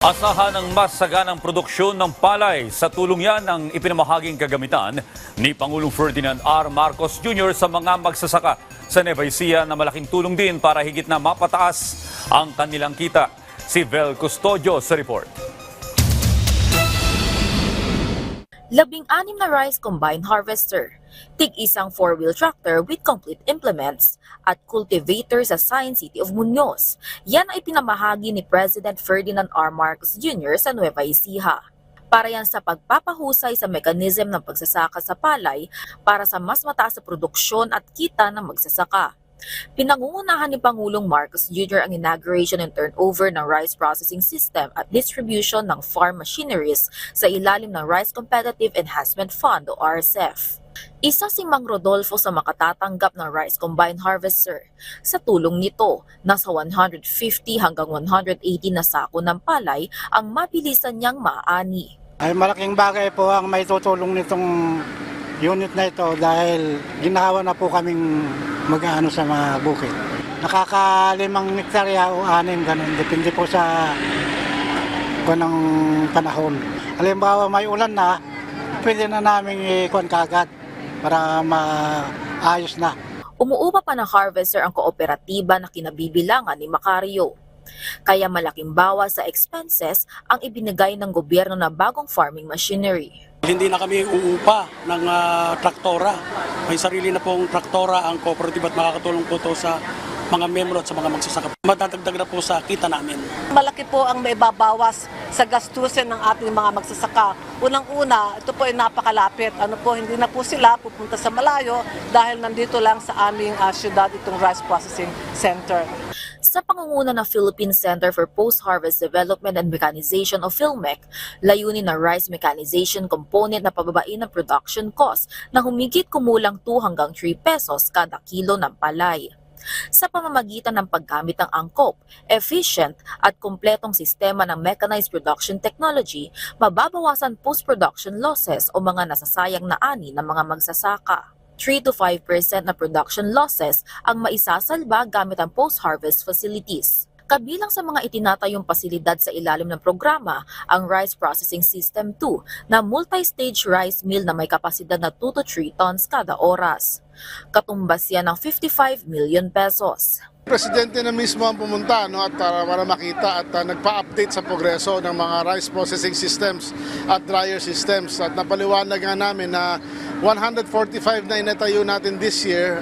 Asahan ng mas saganang produksyon ng palay. Sa tulong yan ang ipinamahaging kagamitan ni Pangulong Ferdinand R. Marcos Jr. sa mga magsasaka sa Nueva Ecija na malaking tulong din para higit na mapataas ang kanilang kita. Si Vel Custodio sa report. 16 na rice combine harvester, tig-isang 4-wheel tractor with complete implements, at cultivator sa Science City of Muñoz. Yan ay pinamahagi ni President Ferdinand R. Marcos Jr. sa Nueva Ecija. Para yan sa pagpapahusay sa mekanizm ng pagsasaka sa palay para sa mas mataas na produksyon at kita ng magsasaka. Pinangungunahan ni Pangulong Marcos Jr. ang inauguration and turnover ng rice processing system at distribution ng farm machineries sa ilalim ng Rice Competitive Enhancement Fund o RCEF. Isa si Mang Rodolfo sa makatatanggap ng rice combine harvester. Sa tulong nito, nasa 150 hanggang 180 na sako ng palay ang mabilisan niyang maani. Ay malaking bagay po ang may tutulong nitong unit na ito dahil ginawa na po kaming mag-ano sa mga bukid. Nakaka5 hektarya o 6, ganun. Depende po sa kunang panahon. Halimbawa may ulan na, pwede na namin ikuan kagad para maayos na. Umuupa pa ng harvester ang kooperatiba na kinabibilangan ni Macario. Kaya malaking bawas sa expenses ang ibinigay ng gobyerno na bagong farming machinery. Hindi na kami uupa ng traktora. May sarili na pong traktora ang kooperatiba at makakatulong po ito sa mga membro at sa mga magsasaka. Madadagdag na po sa kita namin. Malaki po ang maibabawas sa gastusin ng ating mga magsasaka. Unang-una, ito po ay napakalapit. Hindi na po sila pupunta sa malayo dahil nandito lang sa aming syudad itong Rice Processing Center. Sa pangunguna ng Philippine Center for Post-Harvest Development and Mechanization o PhilMec, layunin ng rice mechanization component na pababain ng production cost na humigit kumulang 2 hanggang 3 pesos kada kilo ng palay. Sa pamamagitan ng paggamit ng angkop, efficient at kumpletong sistema ng mechanized production technology, mababawasan post-production losses o mga nasasayang na ani ng mga magsasaka. 3 to 5% na production losses ang maisasalba gamit ang post-harvest facilities. Kabilang sa mga itinatayong pasilidad sa ilalim ng programa, ang Rice Processing System 2 na multi-stage rice mill na may kapasidad na 2 to 3 tons kada oras. Katumbas yan ng 55 million pesos. Presidente na mismo ang pumunta at para makita at nagpa-update sa progreso ng mga rice processing systems at dryer systems. At napaliwanag nga namin na 145 na inatayo natin this year.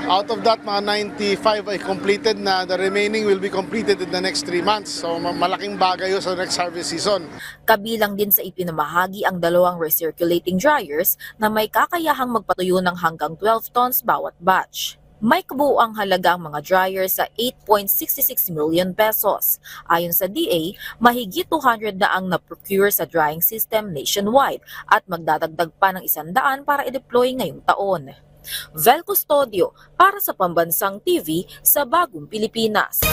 Out of that, mga 95 ay completed na. The remaining will be completed in the next 3 months. So malaking bagay yun sa next harvest season. Kabilang din sa ipinamahagi ang 2 recirculating dryers na may kakayahang magpatuyo ng hanggang 12 tons bawat batch. May kabuuang halaga ang mga dryers sa 8.66 million pesos. Ayon sa DA, mahigit 200 na ang na-procure sa drying system nationwide at magdadagdag pa ng 100 para i-deploy ngayong taon. Vel Custodio para sa Pambansang TV sa Bagong Pilipinas.